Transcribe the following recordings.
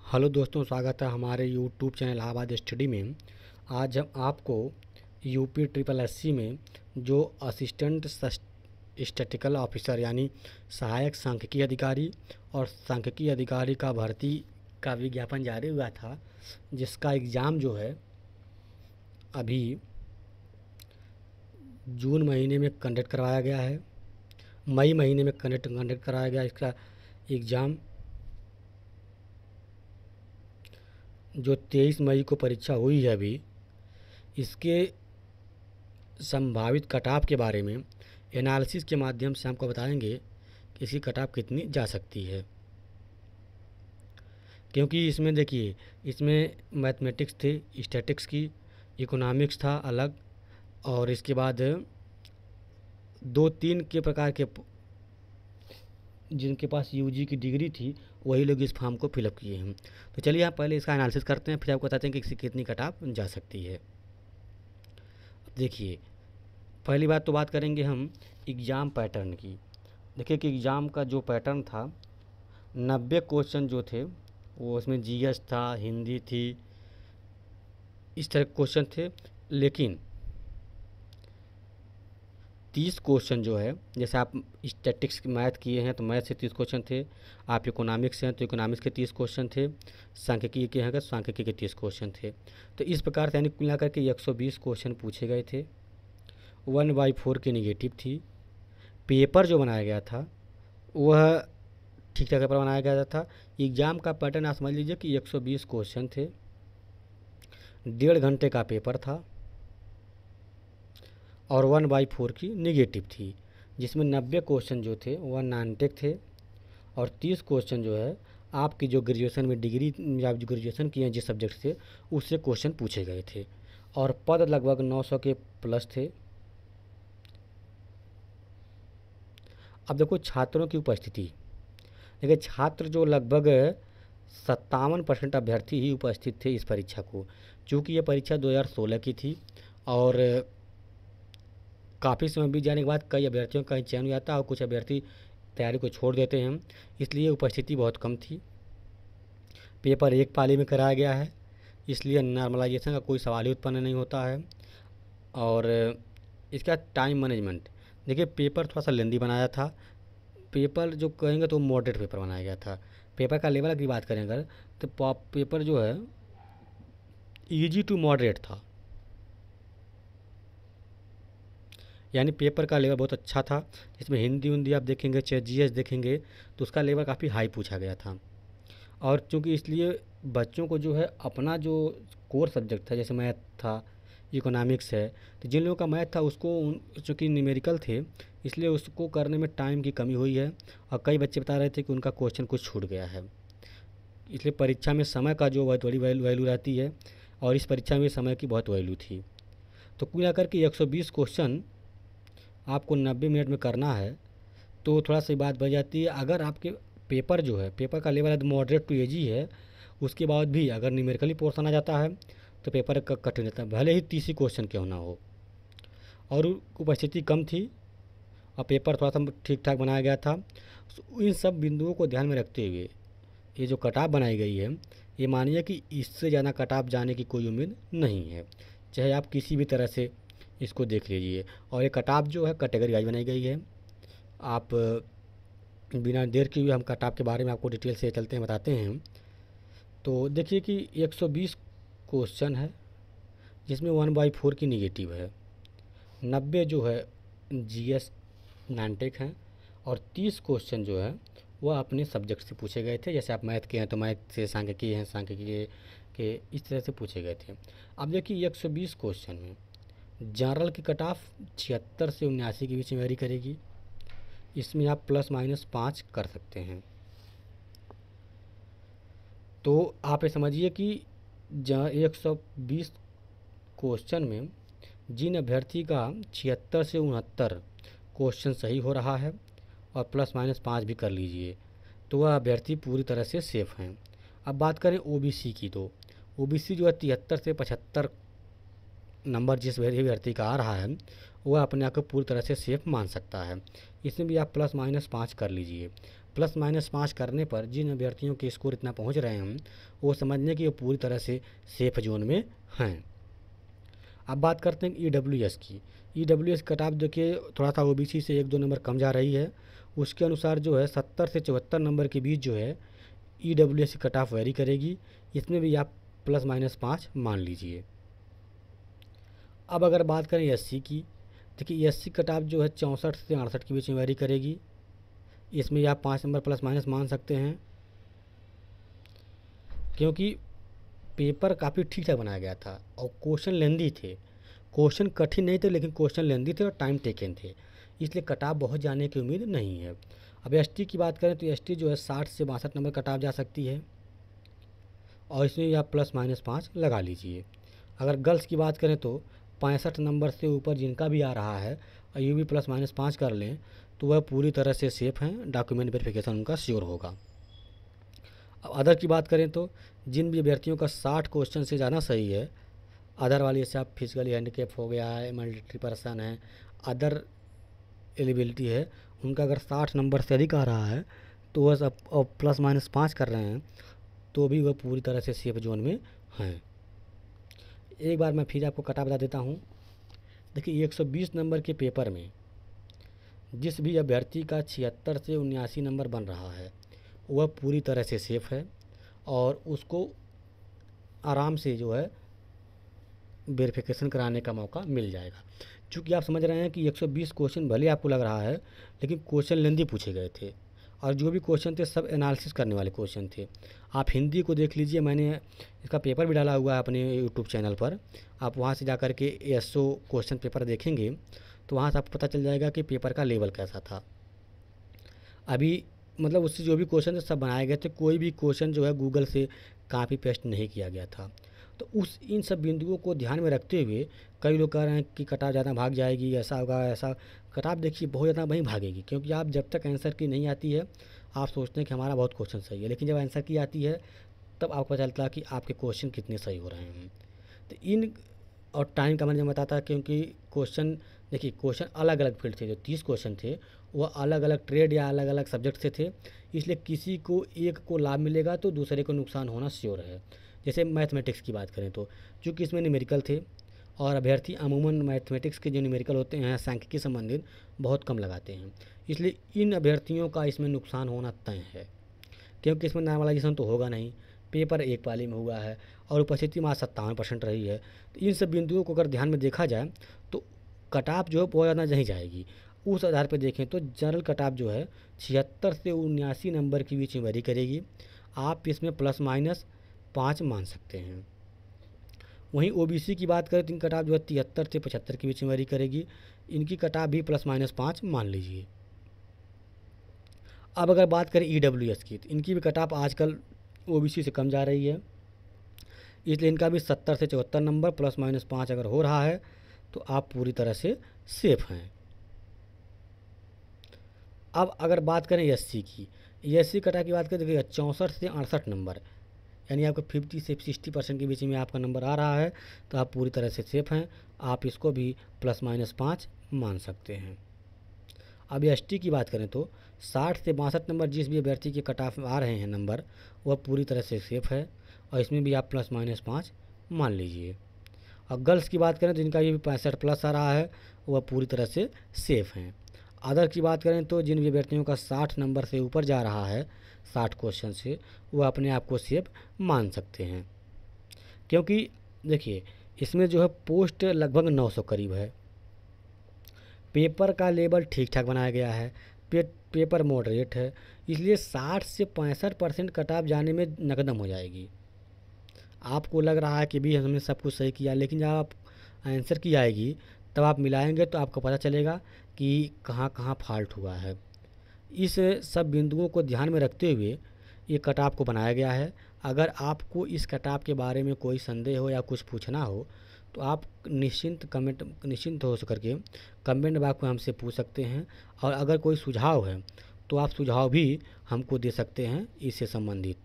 Hello दोस्तों, स्वागत है हमारे यूट्यूब चैनल इलाहाबाद स्टडी में। आज हम आपको यूपी ट्रिपल एससी में जो असिस्टेंट स्टैटिस्टिकल ऑफिसर यानी सहायक सांख्यिकी अधिकारी और सांख्यिकी अधिकारी का भर्ती का विज्ञापन जारी हुआ था, जिसका एग्ज़ाम जो है अभी जून महीने में कंडक्ट करवाया गया है। मई महीने में कंडक्ट कराया गया इसका एग्ज़ाम, जो 23 मई को परीक्षा हुई है। अभी इसके संभावित कट ऑफ के बारे में एनालिसिस के माध्यम से हमको बताएंगे कि इसकी कट ऑफ कितनी जा सकती है। क्योंकि इसमें देखिए, इसमें मैथमेटिक्स थे, स्टैटिक्स की, इकोनॉमिक्स था अलग, और इसके बाद 2-3 के प्रकार के जिनके पास यूजी की डिग्री थी वही लोग इस फॉर्म को फिलअप किए हैं। तो चलिए हम पहले इसका एनालिसिस करते हैं, फिर आपको बताते हैं कि इसकी कितनी कट ऑफ जा सकती है। देखिए, पहली बात तो बात करेंगे हम एग्ज़ाम पैटर्न की। देखिए कि एग्ज़ाम का जो पैटर्न था, 90 क्वेश्चन जो थे वो उसमें जीएस था, हिंदी थी, इस तरह के क्वेश्चन थे। लेकिन 30 क्वेश्चन जो है, जैसे आप स्टैटिक्स मैथ किए हैं तो मैथ से 30 क्वेश्चन थे, आप इकोनॉमिक्स हैं तो इकोनॉमिक्स के 30 क्वेश्चन थे, सांख्यिकी के हैं तो सांख्यिकी के 30 क्वेश्चन थे। तो इस प्रकार से यानी कुल मिलाकर के 120 क्वेश्चन पूछे गए थे। 1/4 की निगेटिव थी। पेपर जो बनाया गया था वह ठीक ठाक पेपर बनाया गया था। एग्ज़ाम का पैटर्न आप समझ लीजिए कि 120 क्वेश्चन थे, 1.5 घंटे का पेपर था और 1/4 की निगेटिव थी, जिसमें 90 क्वेश्चन जो थे वह नॉन टेक थे और 30 क्वेश्चन जो है आपकी जो ग्रेजुएशन में डिग्री या जो ग्रेजुएशन किए हैं जिस सब्जेक्ट से उससे क्वेश्चन पूछे गए थे और पद लगभग 900 के प्लस थे। अब देखो छात्रों की उपस्थिति, देखिए छात्र जो लगभग 57% अभ्यर्थी ही उपस्थित थे इस परीक्षा को, चूँकि ये परीक्षा 2016 की थी और काफ़ी समय बीत जाने के बाद कई अभ्यर्थियों का चयन हो जाता है और कुछ अभ्यर्थी तैयारी को छोड़ देते हैं, इसलिए उपस्थिति बहुत कम थी। पेपर एक पाली में कराया गया है, इसलिए नॉर्मलाइजेशन का कोई सवाल ही उत्पन्न नहीं होता है। और इसका टाइम मैनेजमेंट, देखिए पेपर थोड़ा सा लेंदी बनाया था। पेपर जो कहेंगे तो मॉडरेट पेपर बनाया गया था। पेपर का लेवल की बात करें अगर, तो पेपर जो है ईजी टू मॉडरेट था, यानी पेपर का लेवल बहुत अच्छा था। इसमें हिंदी उंदी आप देखेंगे, चाहे जीएस देखेंगे तो उसका लेवल काफ़ी हाई पूछा गया था। और चूँकि इसलिए बच्चों को जो है अपना जो कोर सब्जेक्ट था, जैसे मैथ था, इकोनॉमिक्स है, तो जिन लोगों का मैथ था उसको चूँकि न्यूमेरिकल थे इसलिए उसको करने में टाइम की कमी हुई है और कई बच्चे बता रहे थे कि उनका क्वेश्चन कुछ छूट गया है। इसलिए परीक्षा में समय का जो बहुत बड़ी वैल्यू रहती है और इस परीक्षा में समय की बहुत वैल्यू थी। तो कुल मिलाकर के 120 क्वेश्चन आपको 90 मिनट में करना है, तो थोड़ा सी बात बढ़ जाती है। अगर आपके पेपर जो है, पेपर का लेवल मॉडरेट टू इजी है, उसके बाद भी अगर न्यूमेरिकली पोर्शन आ जाता है तो पेपर का कठिन रहता है, भले ही 30 क्वेश्चन क्यों ना हो। और उपस्थिति कम थी और पेपर थोड़ा सा ठीक ठाक बनाया गया था। इन सब बिंदुओं को ध्यान में रखते हुए ये जो कट ऑफ बनाई गई है, ये मानिए कि इससे ज़्यादा कट ऑफ जाने की कोई उम्मीद नहीं है, चाहे आप किसी भी तरह से इसको देख लीजिए। और ये कट ऑफ जो है कैटेगरी वाइज बनाई गई है। आप बिना देर किए हुए हम कट ऑफ के बारे में आपको डिटेल से चलते हैं, बताते हैं। तो देखिए कि 120 क्वेश्चन है जिसमें 1/4 की निगेटिव है, 90 जो है जीएस नानटेक हैं और 30 क्वेश्चन जो है वह अपने सब्जेक्ट से पूछे गए थे। जैसे आप मैथ के हैं तो मैथ से, सांख्यिकी हैं सांख्यिकी के इस तरह से पूछे गए थे। अब देखिए 120 क्वेश्चन में जनरल की कट ऑफ 76 से 79 के बीच में वेरी करेगी। इसमें आप ±5 कर सकते हैं। तो आप ये समझिए कि 120 क्वेश्चन में जिन अभ्यर्थी का 76 से 69 क्वेश्चन सही हो रहा है और ±5 भी कर लीजिए, तो वह अभ्यर्थी पूरी तरह से सेफ हैं। अब बात करें ओबीसी की, तो ओबीसी जो है 73 से 75 नंबर जिस अभ्यर्थी का आ रहा है वह अपने आप को पूरी तरह से सेफ मान सकता है। इसमें भी आप ±5 कर लीजिए। +-5 करने पर जिन अभ्यर्थियों के स्कोर इतना पहुंच रहे हैं वो समझने कि वो पूरी तरह से सेफ जोन में हैं। अब बात करते हैं EWS की। EWS कट ऑफ देखिए थोड़ा सा OBC से 1-2 नंबर कम जा रही है। उसके अनुसार जो है 70 से 74 नंबर के बीच जो है EWS की कट ऑफ वेरी करेगी। इसमें भी आप +-5 मान लीजिए। अब अगर बात करें SC की, देखिए SC कट ऑफ जो है 64 से 68 के बीच में वेरी करेगी। इसमें आप 5 नंबर +- मान सकते हैं, क्योंकि पेपर काफ़ी ठीक ठाक बनाया गया था और क्वेश्चन लेंदी थे। क्वेश्चन कठिन नहीं थे लेकिन क्वेश्चन लेंदी थे और टाइम टेकन थे, इसलिए कट ऑफ बहुत जाने की उम्मीद नहीं है। अब ST की बात करें तो ST जो है 60 से 62 नंबर कट ऑफ जा सकती है और इसमें आप +-5 लगा लीजिए। अगर गर्ल्स की बात करें तो 65 नंबर से ऊपर जिनका भी आ रहा है और ये भी +-5 कर लें तो वह पूरी तरह से सेफ़ हैं, डॉक्यूमेंट वेरिफिकेशन उनका श्योर होगा। अब अदर की बात करें तो जिन भी अभ्यर्थियों का 60 क्वेश्चन से ज़्यादा सही है, अदर वाली जैसे आप फिजिकली हैंडीकैप हो गया है, मिलिट्री पर्सन है, अदर एलिजिबिलिटी है, उनका अगर 60 नंबर से अधिक आ रहा है तो वह सब +-5 कर रहे हैं तो भी वह पूरी तरह से सेफ जोन में हैं। एक बार मैं फिर आपको कट ऑफ बता देता हूँ। देखिए 120 नंबर के पेपर में जिस भी अभ्यर्थी का 76 से 79 नंबर बन रहा है वह पूरी तरह से सेफ़ है और उसको आराम से जो है वेरिफिकेशन कराने का मौका मिल जाएगा। चूँकि आप समझ रहे हैं कि 120 क्वेश्चन भले आपको लग रहा है लेकिन क्वेश्चन लेंदी पूछे गए थे और जो भी क्वेश्चन थे सब एनालिसिस करने वाले क्वेश्चन थे। आप हिंदी को देख लीजिए, मैंने इसका पेपर भी डाला हुआ है अपने यूट्यूब चैनल पर, आप वहाँ से जा कर के SO क्वेश्चन पेपर देखेंगे तो वहाँ से आपको पता चल जाएगा कि पेपर का लेवल कैसा था। अभी मतलब उससे जो भी क्वेश्चन थे सब बनाए गए थे, कोई भी क्वेश्चन जो है गूगल से कॉपी पेस्ट नहीं किया गया था। तो उस इन सब बिंदुओं को ध्यान में रखते हुए कई लोग कह रहे हैं कि कट ऑफ ज़्यादा भाग जाएगी, ऐसा होगा ऐसा। कट ऑफ देखिए बहुत ज़्यादा वहीं भागेगी, क्योंकि आप जब तक आंसर की नहीं आती है आप सोचते हैं कि हमारा बहुत क्वेश्चन सही है, लेकिन जब आंसर की आती है तब आपको पता चलता है कि आपके क्वेश्चन कितने सही हो रहे हैं। तो इन और टाइम का मैंने बताता, क्योंकि क्वेश्चन देखिए क्वेश्चन अलग अलग फील्ड थे, जो 30 क्वेश्चन थे वो अलग अलग ट्रेड या अलग अलग सब्जेक्ट से थे, इसलिए किसी को एक को लाभ मिलेगा तो दूसरे को नुकसान होना श्योर है। जैसे मैथमेटिक्स की बात करें तो चूँकि इसमें न्यूमेरिकल थे और अभ्यर्थी अमूमन मैथमेटिक्स के जो न्यूमेरिकल होते हैं सांख्यिकी संबंधित बहुत कम लगाते हैं, इसलिए इन अभ्यर्थियों का इसमें नुकसान होना तय है, क्योंकि इसमें नॉर्मलाइजेशन तो होगा नहीं, पेपर एक पाली में हुआ है और उपस्थिति मात्र 57% रही है। तो इन सब बिंदुओं को अगर ध्यान में देखा जाए तो कट ऑफ जो है बहुत ज़्यादा नहीं जाएगी। उस आधार पर देखें तो जनरल कट ऑफ जो है 76 से 79 नंबर के बीच में वेरी करेगी। आप इसमें +-5 मान सकते हैं। वहीं OBC की बात करें तो इनकी कट ऑफ जो है 73 से 75 के बीच में वेरी करेगी, इनकी कट ऑफ भी +-5 मान लीजिए। अब अगर बात करें EWS की तो इनकी भी कट ऑफ आजकल OBC से कम जा रही है, इसलिए इनका भी 70 से 74 नंबर +-5 अगर हो रहा है तो आप पूरी तरह से सेफ हैं। अब अगर बात करें SC की, SC कट ऑफ की बात करें देखिए 64 से 68 नंबर, यानी आपको 50 से 60% के बीच में आपका नंबर आ रहा है तो आप पूरी तरह से सेफ हैं, आप इसको भी +-5 मान सकते हैं। अब ST की बात करें तो 60 से 62 नंबर जिस भी अभ्यर्थी के कट ऑफ आ रहे हैं नंबर वह पूरी तरह से सेफ है और इसमें भी आप +-5 मान लीजिए। और गर्ल्स की बात करें तो जिनका ये 65+ आ रहा है वह पूरी तरह से सेफ हैं। अदर की बात करें तो जिन भी अभ्यर्थियों का 60 नंबर से ऊपर जा रहा है 60 क्वेश्चन से, वह अपने आप को सेफ मान सकते हैं, क्योंकि देखिए इसमें जो है पोस्ट लगभग 900 करीब है, पेपर का लेवल ठीक ठाक बनाया गया है, पेपर मॉडरेट है, इसलिए 60 से 65% कट ऑफ जाने में नकदम हो जाएगी। आपको लग रहा है कि भी हमने सब कुछ सही किया, लेकिन जब आप आंसर की आएगी तब आप मिलाएंगे तो आपको पता चलेगा कि कहाँ कहाँ फॉल्ट हुआ है। इस सब बिंदुओं को ध्यान में रखते हुए ये कट ऑफ को बनाया गया है। अगर आपको इस कट ऑफ के बारे में कोई संदेह हो या कुछ पूछना हो तो आप निश्चिंत हो करके कमेंट बॉक्स में हमसे पूछ सकते हैं, और अगर कोई सुझाव है तो आप सुझाव भी हमको दे सकते हैं इससे संबंधित।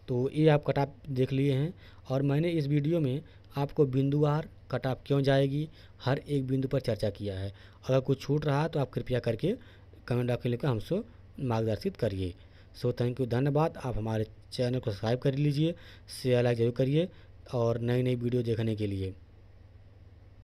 तो ये आप कट ऑफ देख लिए हैं और मैंने इस वीडियो में आपको बिंदुवार कट ऑफ क्यों जाएगी हर एक बिंदु पर चर्चा किया है। अगर कुछ छूट रहा तो आप कृपया करके कमेंट बॉक्स में लिखकर हमसे मार्गदर्शित करिए। सो थैंक यू, धन्यवाद। आप हमारे चैनल को सब्सक्राइब कर लीजिए, शेयर लाइक जरूर करिए और नई नई वीडियो देखने के लिए।